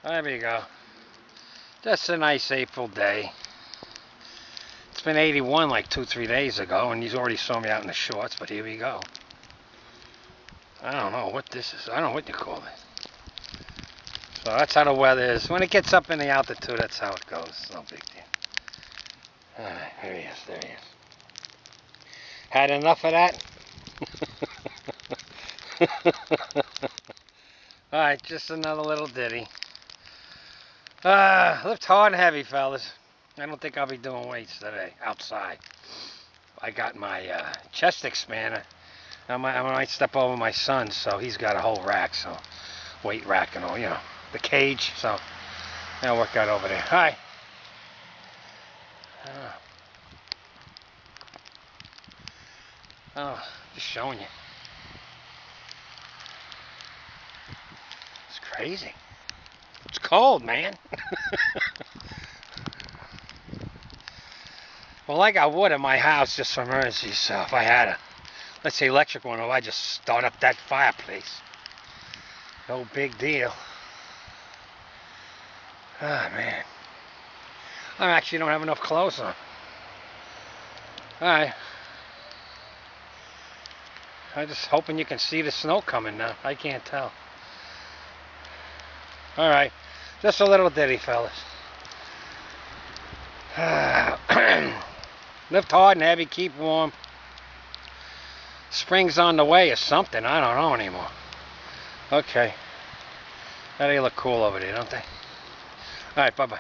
There we go. Just a nice April day. It's been 81 like 2-3 days ago, and he's already saw me out in the shorts, but here we go. I don't know what this is. I don't know what you call it. So that's how the weather is. When it gets up in the altitude, that's how it goes. It's no big deal. Alright, there he is. There he is. Had enough of that? Alright, just another little ditty. Lift hard and heavy, fellas. I don't think I'll be doing weights today outside. I got my chest expander. I might step over my son, so he's got a whole rack, so weight rack and all, you know, the cage. So I'll work out over there. Hi. Just showing you. It's crazy. It's cold, man. Well, I got wood in my house just for emergencies, so if I had a, let's say, electric one, I just start up that fireplace. No big deal. Ah, man. I actually don't have enough clothes on. Alright. I'm just hoping you can see the snow coming now. I can't tell. Alright. Just a little ditty, fellas. Lift hard and heavy, keep warm. Spring's on the way or something. I don't know anymore. Okay. They look cool over there, don't they? Alright, bye-bye.